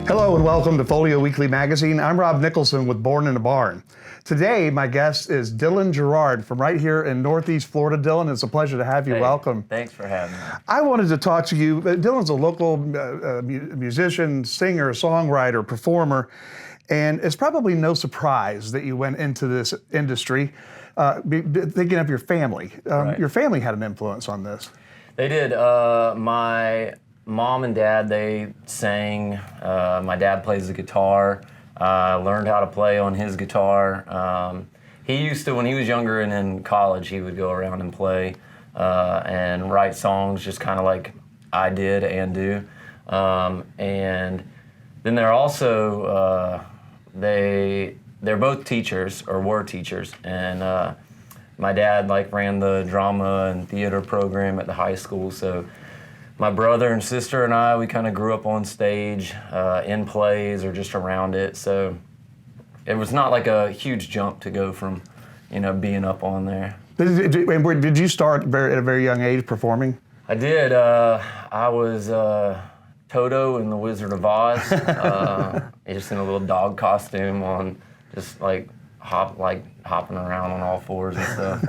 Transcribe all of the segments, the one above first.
Hello and welcome to Folio Weekly Magazine. I'm Rob Nicholson with Born in a Barn. Today, my guest is Dylan Gerard from right here in Northeast Florida. Dylan, it's a pleasure to have you. Hey, welcome. Thanks for having me. I wanted to talk to you. Dylan's a local musician, singer, songwriter, performer, and it's probably no surprise that you went into this industry thinking of your family. Right. Your family had an influence on this. They did. My mom and dad, they sang. My dad plays the guitar. I learned how to play on his guitar. He used to, when he was younger and in college, he would go around and play and write songs just kind of like I did and do. And then they're also, they're both teachers, or were teachers, and my dad ran the drama and theater program at the high school, so my brother and sister and I, we kind of grew up on stage, in plays or just around it. So it was not like a huge jump to go from, being up on there. Did you start at a very young age performing? I did. I was Toto in The Wizard of Oz, just in a little dog costume on, just hopping around on all fours and stuff.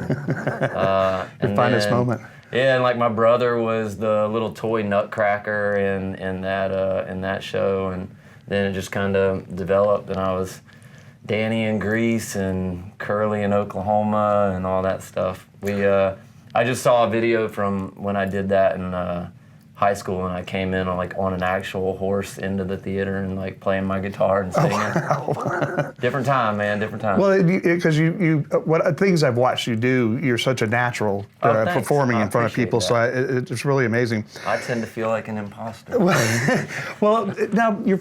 Your finest moment. Yeah, and my brother was the little toy nutcracker in that show, and then it just kind of developed, and I was Danny in Grease and Curly in Oklahoma and all that stuff. I just saw a video from when I did that in high school, and I came in on an actual horse into the theater and playing my guitar and singing. Oh, wow. Different time, man, different time. Well, because what things I've watched you do, you're such a natural performing in front of people, so it's really amazing. I tend to feel like an imposter. Well, now you're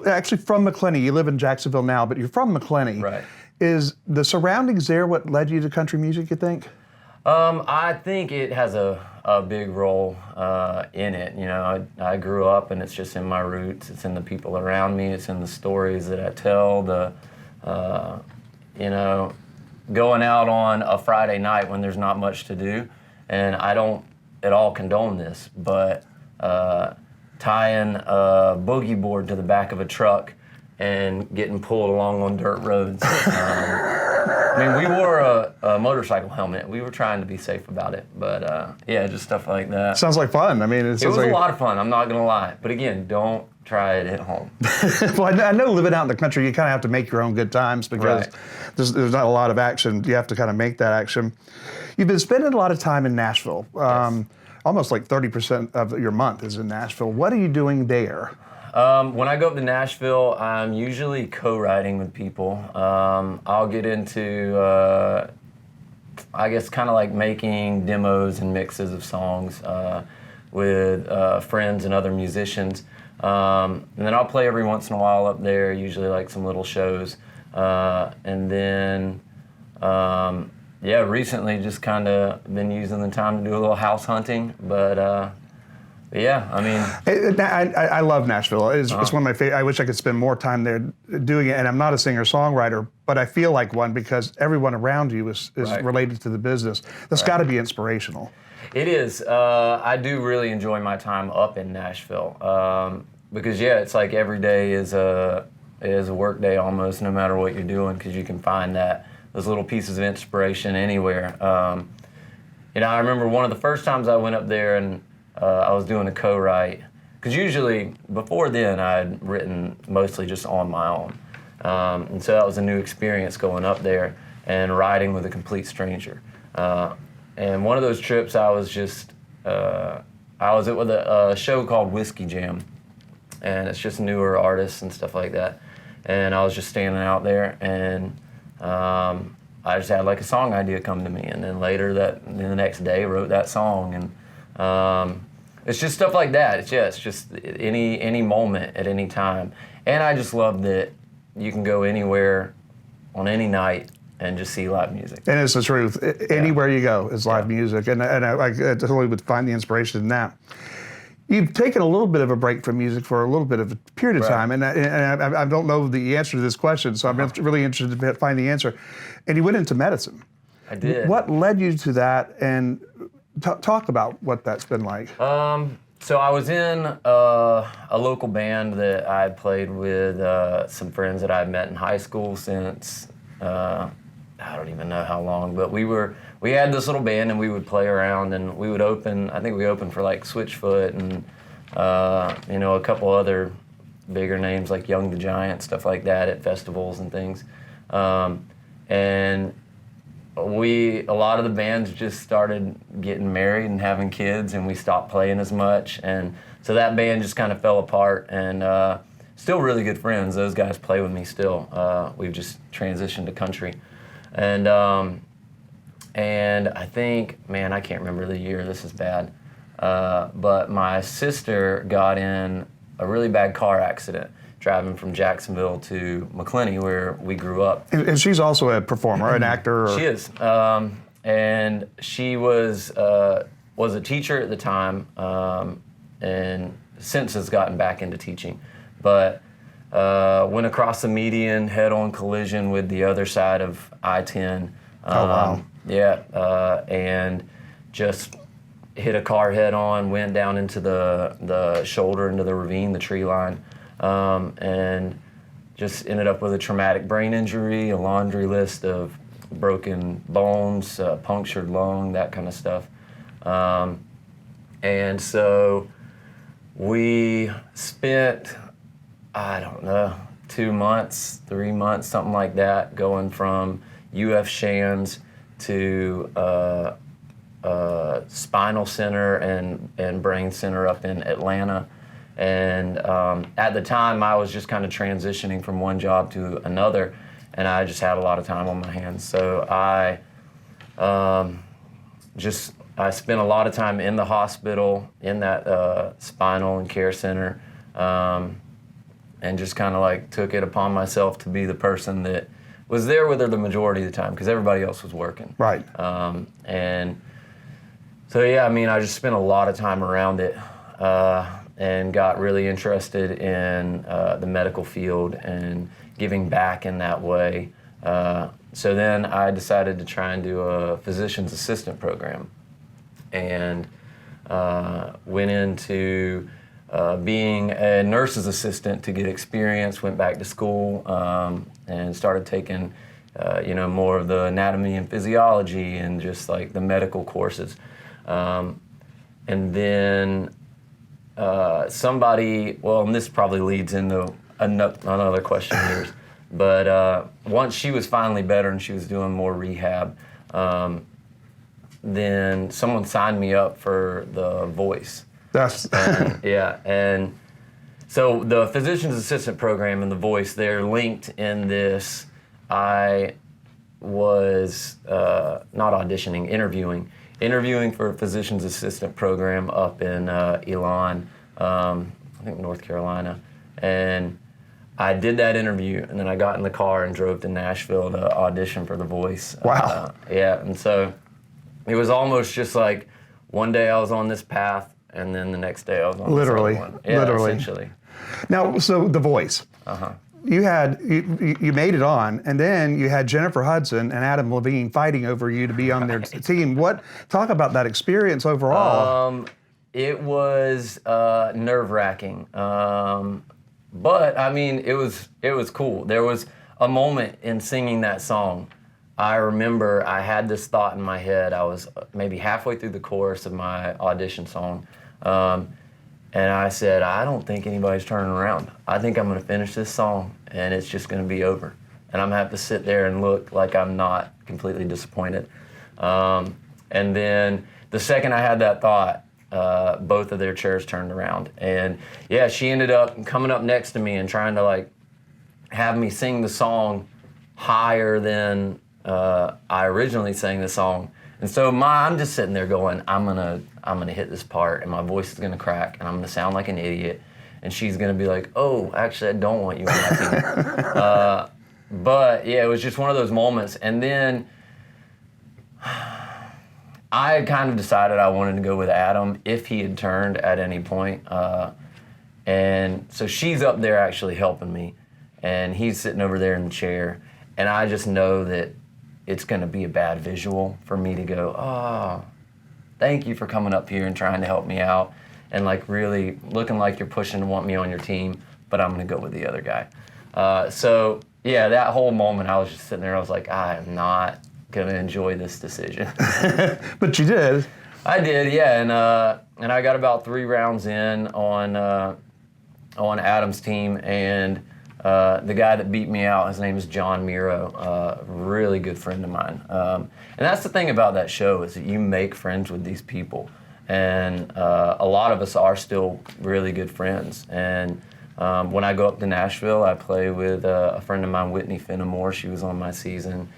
actually from McClenny. You live in Jacksonville now, but you're from McClenny. Right. Is the surroundings there what led you to country music, you think? I think it has a big role in it. I grew up, and it's just in my roots. It's in the people around me. It's in the stories that I tell. Going out on a Friday night when there's not much to do, and I don't at all condone this, but tying a boogie board to the back of a truck and getting pulled along on dirt roads. We wore a motorcycle helmet. We were trying to be safe about it, but just stuff like that. Sounds like fun. It was a lot of fun, I'm not gonna lie. But again, don't try it at home. Well, I know living out in the country, you kind of have to make your own good times because there's not a lot of action. You have to kind of make that action. You've been spending a lot of time in Nashville. Yes. Almost 30% of your month is in Nashville. What are you doing there? When I go up to Nashville, I'm usually co-writing with people. I'll get into, making demos and mixes of songs with friends and other musicians. And then I'll play every once in a while up there, usually some little shows. And then, recently just kind of been using the time to do a little house hunting, but I love Nashville. It's one of my favorite. I wish I could spend more time there doing it. And I'm not a singer-songwriter, but I feel like one because everyone around you is related to the business. That's got to be inspirational. It is. I do really enjoy my time up in Nashville because it's like every day is a work day almost, no matter what you're doing, because you can find those little pieces of inspiration anywhere. I remember one of the first times I went up there and I was doing a co-write, because usually before then I had written mostly just on my own, and so that was a new experience going up there and writing with a complete stranger. And one of those trips I was with a show called Whiskey Jam, and it's just newer artists and stuff like that, and I was just standing out there, and I just had a song idea come to me, and then later the next day wrote that song, and it's just stuff like that. It's just any moment at any time. And I just love that you can go anywhere on any night and just see live music. And it's the truth. Anywhere you go is live music. And I totally would find the inspiration in that. You've taken a little bit of a break from music for a little bit of a period of time. And I don't know the answer to this question, so I'm really interested to find the answer. And you went into medicine. I did. What led you to that? And talk about what that's been like. So I was in a local band that I had played with some friends that I had met in high school since I don't even know how long, but we had this little band and we would play around and we would open. I think we opened for like Switchfoot and a couple other bigger names like Young the Giant, stuff like that at festivals and things. And a lot of the bands just started getting married and having kids, and we stopped playing as much, and so that band just kind of fell apart. And still really good friends. Those guys play with me still. We've just transitioned to country, and I think, man, I can't remember the year. This is bad, but my sister got in a really bad car accident driving from Jacksonville to McClenny, where we grew up. And she's also a performer, an actor. She is, and she was a teacher at the time, and since has gotten back into teaching, but went across the median, head-on collision with the other side of I-10. Oh wow! Yeah, and just hit a car head-on, went down into the shoulder, into the ravine, the tree line. And just ended up with a traumatic brain injury, a laundry list of broken bones, punctured lung, that kind of stuff. And so we spent, I don't know, 2 months, 3 months, something like that, going from UF Shands to Spinal Center and Brain Center up in Atlanta. And at the time, I was just kind of transitioning from one job to another, and I just had a lot of time on my hands. So I spent a lot of time in the hospital, in that spinal and care center, and just kind of like took it upon myself to be the person that was there with her the majority of the time, because everybody else was working. Right. And so, yeah, I mean, I just spent a lot of time around it. And got really interested in the medical field and giving back in that way. So then I decided to try and do a physician's assistant program, and went into being a nurse's assistant to get experience, went back to school, and started taking more of the anatomy and physiology and just like the medical courses. And then and this probably leads into another question of yours, but once she was finally better and she was doing more rehab, then someone signed me up for The Voice. And so the physician's assistant program and The Voice, they're linked in this. I was not auditioning, interviewing for a physician's assistant program up in Elon, I think North Carolina. And I did that interview, and then I got in the car and drove to Nashville to audition for The Voice. Wow. And so it was almost just like one day I was on this path, and then the next day I was on this other one. Yeah, literally. Essentially. Now, so The Voice. You made it on, and then you had Jennifer Hudson and Adam Levine fighting over you to be on their team. Talk about that experience overall. It was nerve-wracking, but I mean, it was cool. There was a moment in singing that song. I remember I had this thought in my head. I was maybe halfway through the chorus of my audition song, and I said, I don't think anybody's turning around. I think I'm going to finish this song, and it's just going to be over. And I'm going to have to sit there and look like I'm not completely disappointed. And then the second I had that thought, both of their chairs turned around. And yeah, she ended up coming up next to me and trying to like have me sing the song higher than I originally sang the song. And so I'm just sitting there going, I'm gonna hit this part, and my voice is gonna crack, and I'm gonna sound like an idiot. And she's gonna be like, oh, actually, I don't want you on my team. But yeah, it was just one of those moments. And then I kind of decided I wanted to go with Adam if he had turned at any point. And so she's up there actually helping me, and he's sitting over there in the chair. And I just know that it's going to be a bad visual for me to go, oh, thank you for coming up here and trying to help me out. and like really looking like you're pushing to want me on your team, but I'm gonna go with the other guy. So yeah, that whole moment I was just sitting there, I was like, I am not gonna enjoy this decision. But you did. I did, yeah, and I got about 3 rounds in on Adam's team, and the guy that beat me out, his name is John Miro, really good friend of mine. And that's the thing about that show is that you make friends with these people, and a lot of us are still really good friends. And when I go up to Nashville, I play with a friend of mine, Whitney Fenimore. She was on my season.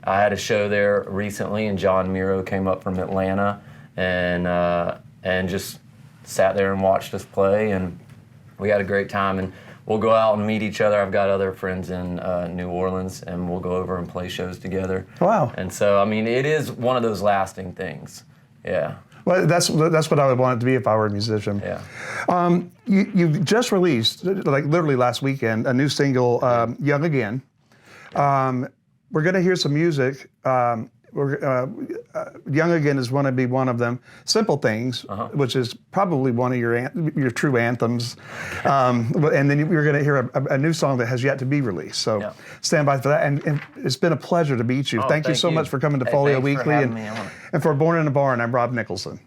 I had a show there recently, and John Miro came up from Atlanta and just sat there and watched us play, and we had a great time. And we'll go out and meet each other. I've got other friends in New Orleans, and we'll go over and play shows together. Wow. And so, I mean, it is one of those lasting things. Yeah. Well, that's what I would want it to be if I were a musician. Yeah. You just released, like literally last weekend, a new single, Young Again. We're going to hear some music. Young Again is going to be one of them. Simple Things, which is probably one of your true anthems. And then you're going to hear a new song that has yet to be released. So stand by for that. And it's been a pleasure to meet you. Thank you so much for coming to Folio Weekly. And for Born in a Barn, I'm Rob Nicholson.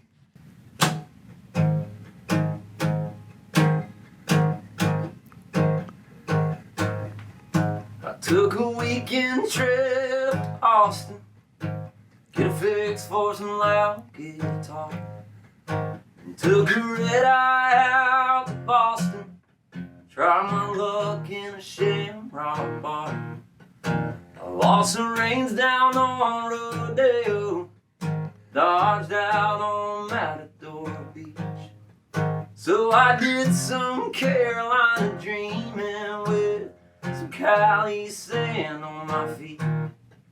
Took a weekend trip to Austin, get a fix for some loud guitar, and took a red eye out to Boston, try my luck in a shamrock bar. I lost the reins down on Rodeo, dodged out on Matador Beach. So I did some Carolina dreaming with some Cali sand on my feet.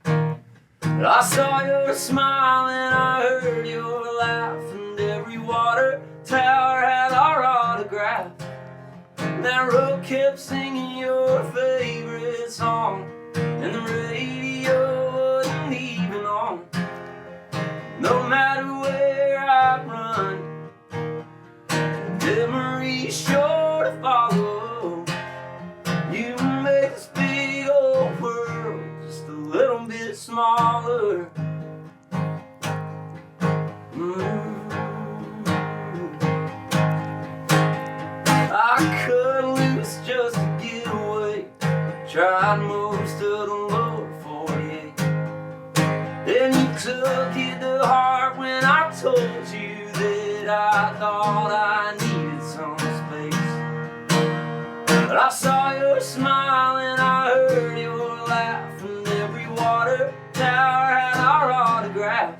But I saw your smile and I heard your laugh, and every water tower had our autograph. And that road kept singing your favorite song, and the radio wasn't even on. No matter where I run, memories sure to follow. You make this big old world just a little bit smaller. I cut loose just to get away, tried most of the lower 48. Then you took it to heart when I told you that I thought I needed some space. But I saw your smile and I heard your laugh, and every water tower had our autograph.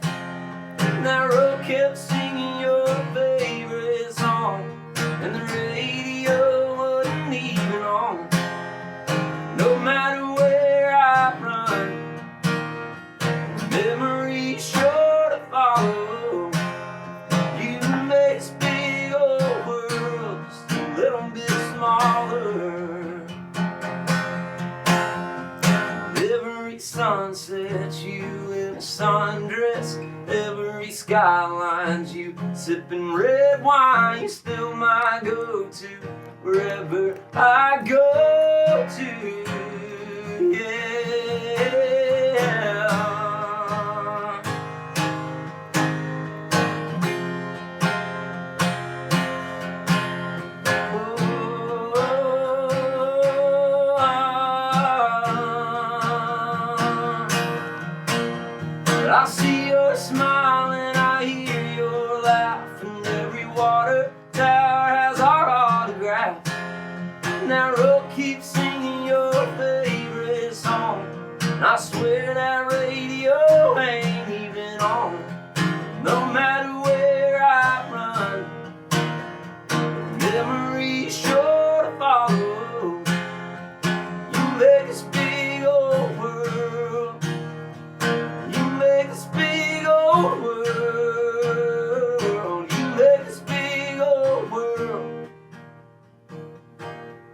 And that road kept singing your favorite song, and the radio wasn't even on. No matter where I run, memories sure to follow. You make this big old world just a little bit smaller. Every sunset you in a sundress, every skyline's you sipping red wine. You still my go-to wherever I go to. Yeah. I see your smile and I hear your laugh, and every water tower has our autograph. And that road keeps singing your favorite song, and I swear that radio ain't even on. No matter where I run, memories sure to follow. You make this big old world, you make this big old world, you make this big old world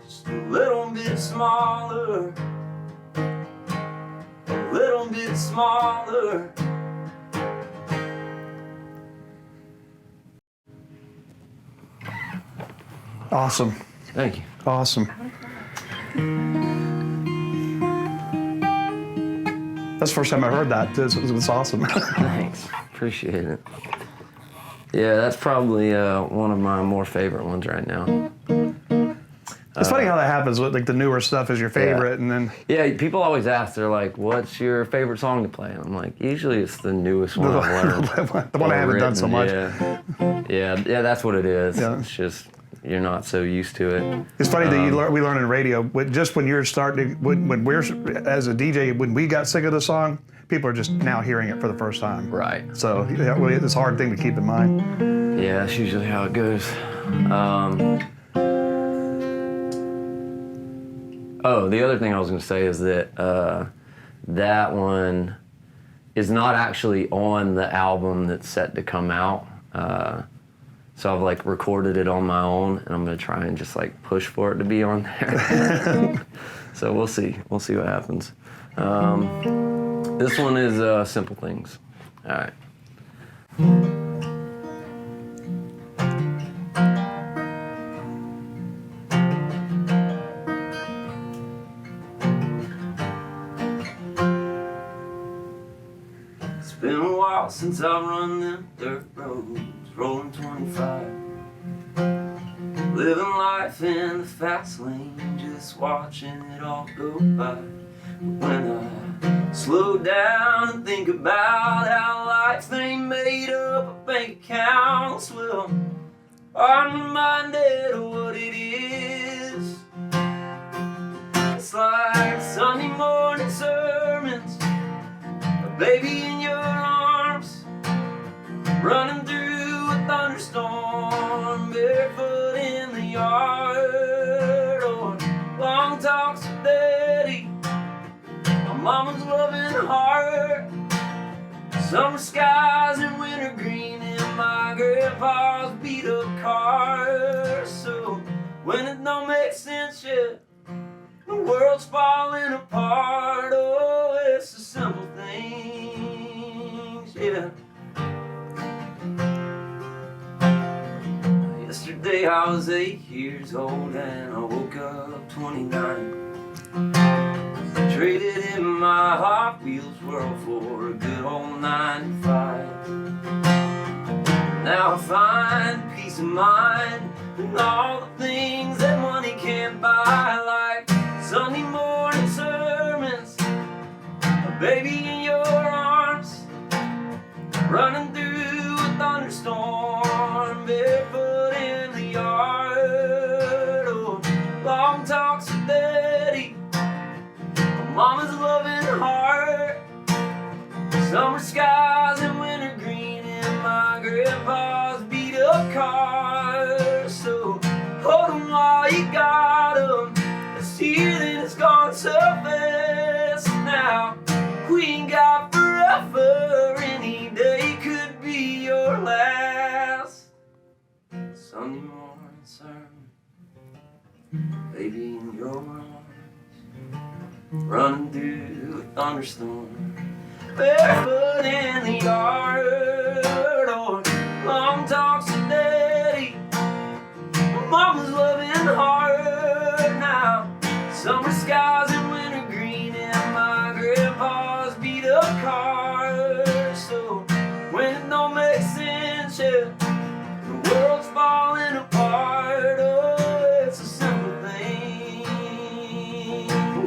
just a little bit smaller, a little bit smaller. Awesome. Thank you. Awesome. That's the first time I heard that. It's awesome. Thanks. Appreciate it. Yeah, that's probably one of my more favorite ones right now. It's funny how that happens. Like the newer stuff is your favorite, and then Yeah, people always ask. They're like, "What's your favorite song to play?" And I'm like, usually it's the newest one I've learned. the one I haven't done so much. Yeah, that's what it is. Yeah. It's just you're not so used to it. It's funny that we learn in radio. Just when you're starting, when we're as a DJ, when we got sick of the song, people are just now hearing it for the first time. Right. So it's a hard thing to keep in mind. Yeah, that's usually how it goes. Oh, the other thing I was going to say is that that one is not actually on the album that's set to come out. So I've like recorded it on my own, and I'm going to try and just like push for it to be on there. So we'll see. We'll see what happens. This one is Simple Things. All right. It's been a while since I've run them dirt roads, rolling 25. Living life in the fast lane, just watching it all go by. But when I slow down and think about how life ain't made up of bank accounts, well, I'm reminded of what it is. It's like Sunday morning sermons, a baby in your arms, running through a thunderstorm, barefoot in the yard, or long talks with Daddy, my mama's loving heart, summer skies and winter green in my grandpa's beat up car. So when it don't make sense yet, the world's falling apart. Oh, it's the simple things, yeah. Yesterday I was 8 years old and I woke up 29. Traded in my Hot Wheels world for a good old 9 to 5. Now I find peace of mind and all the things that money can't buy, like Sunday morning sermons, a baby in your arms, running through a thunderstorm, barefoot in the yard, or long talks with Daddy, my mama's loving heart, summer skies and winter green in my grandpa's beat up car. So hold 'em while you got 'em, it's here and it's gone so fast now. We ain't got forever, any day could be your last. Sunday morning sermon, baby in your arms, running through a thunderstorm, barefoot in the yard, or long talks with Daddy, my mama's loving heart now, summer skies and winter green in my grandpa's beat up car. So when it don't make sense yet, the world's falling apart. Oh, it's a simple thing,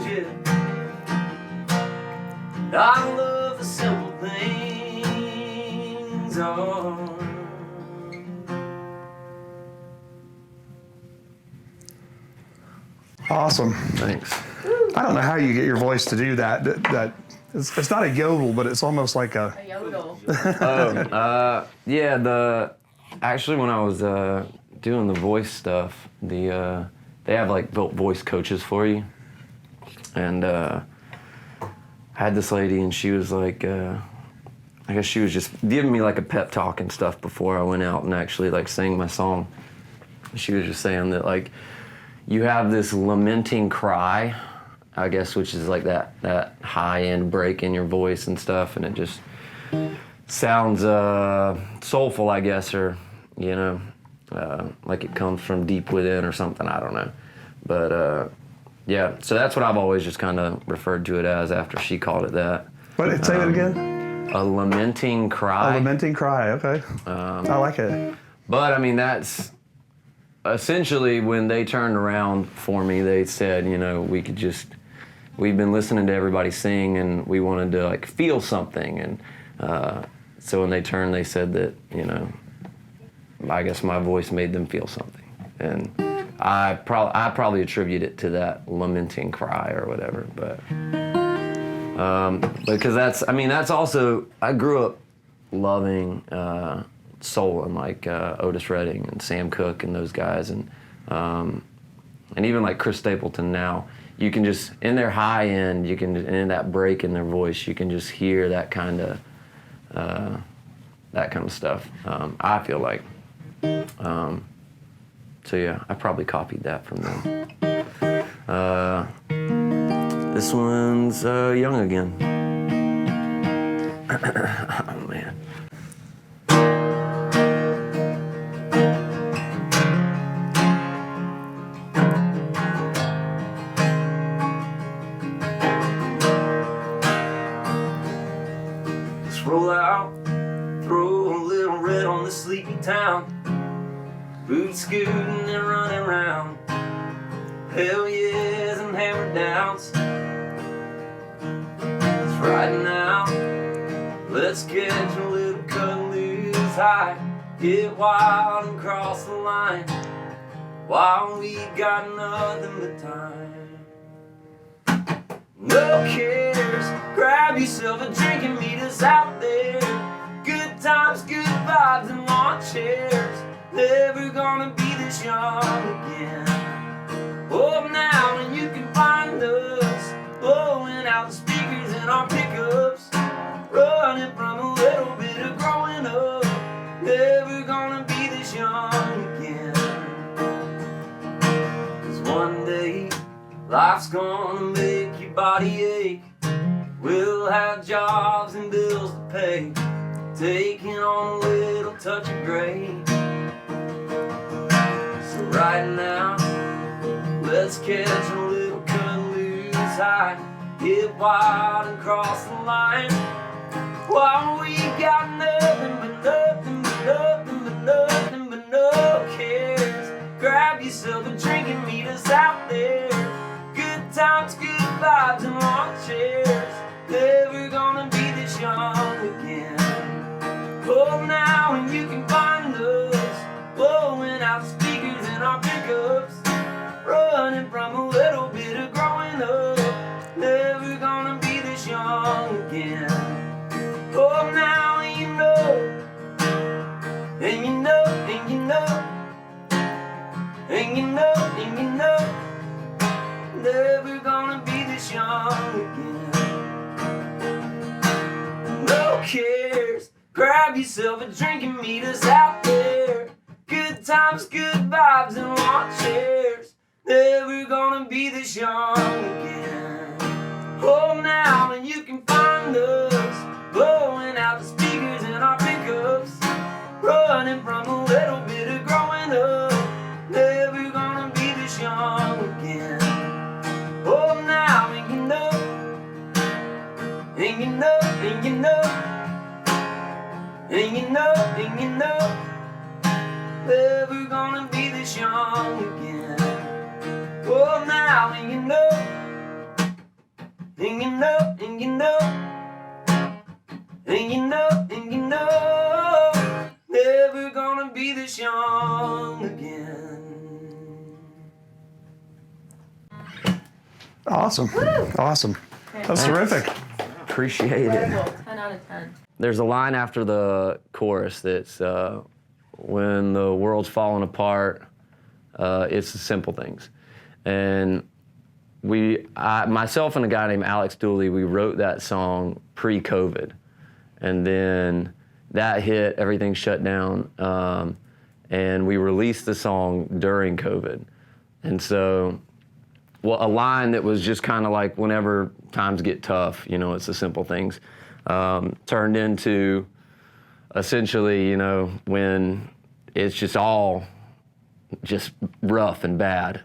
yeah. I love the simple things, oh. Awesome. Thanks. I don't know how you get your voice to do that. That it's not a yodel, but it's almost like a yodel. Yeah. Actually, when I was doing the voice stuff, they have like built voice coaches for you, and I had this lady, and she was like, I guess she was just giving me like a pep talk and stuff before I went out and actually like sang my song. She was just saying that like you have this lamenting cry, I guess, which is like that high end break in your voice and stuff, and it just sounds soulful, I guess, or you know. like it comes from deep within or something, I don't know. But yeah, so that's what I've always just kind of referred to it as after she called it that. What? Say it again. A lamenting cry. A lamenting cry. Okay. I like it. But I mean, that's essentially when they turned around for me. They said, you know, we've been listening to everybody sing, and we wanted to like feel something. And so when they turned, they said that, you know, I guess my voice made them feel something, and I probably attribute it to that lamenting cry or whatever. But because that's also, I grew up loving soul and like Otis Redding and Sam Cooke and those guys, and even like Chris Stapleton now. You can just, in their high end, you can, in that break in their voice, you can just hear that kind of stuff. I feel like. So yeah, I probably copied that from them. This one's Young Again. Oh man. Let's roll out, throw a little red on the sleepy town. Boots scooting and running around. Hell yes and hammer downs. It's riding out. Let's catch a little cut loose high. Get wild and cross the line while we got nothing but time. No cares. Grab yourself a drink and meet us out there. Good times, good vibes and lawn chairs. Never gonna be this young again. Oh, now and you can find us blowing out the speakers in our pickups, running from a little bit of growing up. Never gonna be this young again. 'Cause one day life's gonna make your body ache. We'll have jobs and bills to pay, taking on a little touch of gray. Right now, let's catch a little cut loose high. Get wild and cross the line while we got nothing but nothing but nothing but nothing but no cares. Grab yourself a drink and meet us out there. Good times, good vibes and lawn chairs. Never gonna be this young again. Oh, now and you can find us blowing out speakers in our pickups, running from a little bit of growing up. Never gonna be this young again. Oh, now and you know, and you know, and you know, and you know, and you know, never gonna be this young again. No cares. Grab yourself a drink and meet us out there. Good times, good vibes and lawn chairs. Never gonna be this young again. Oh, now and you can find us blowing out the speakers in our pickups, running from a little bit of growing up. Never gonna be this young again. Oh, now and you know, and you know, and you know, and you know, and you know, never gonna be this young again. Oh, now and you know, and you know, and you know, and you know, and you know, never gonna be this young again. Awesome. Awesome. That's terrific. Appreciate it. Incredible. 10 out of 10. There's a line after the chorus that's when the world's falling apart, it's the simple things. And myself and a guy named Alex Dooley, we wrote that song pre-COVID. And then that hit, everything shut down, and we released the song during COVID. And so, a line that was just kind of like whenever times get tough, you know, it's the simple things, turned into essentially, you know, when it's just all just rough and bad.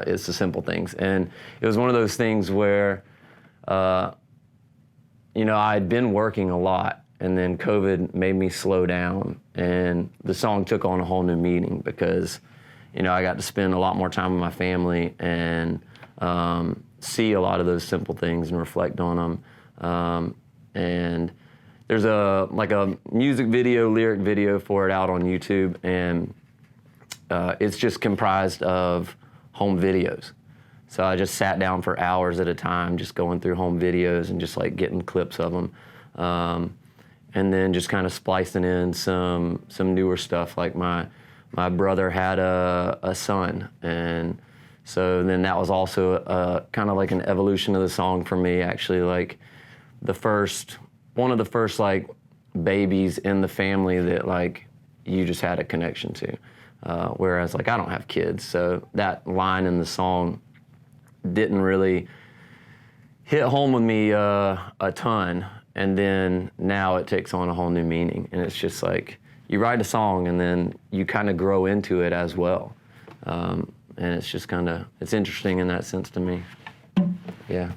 It's the simple things. And it was one of those things where, you know, I'd been working a lot, and then COVID made me slow down, and the song took on a whole new meaning because, you know, I got to spend a lot more time with my family and see a lot of those simple things and reflect on them. And there's a music video, lyric video for it out on YouTube, and it's just comprised of home videos. So I just sat down for hours at a time, just going through home videos and just like getting clips of them. And then just kind of splicing in some newer stuff. Like my brother had a son, and so then that was also kind of like an evolution of the song for me, actually. Like one of the first like babies in the family that like you just had a connection to. Whereas like I don't have kids, so that line in the song didn't really hit home with me a ton. And then now it takes on a whole new meaning. And it's just like, you write a song and then you kind of grow into it as well. And it's just kind of, it's interesting in that sense to me. Yeah.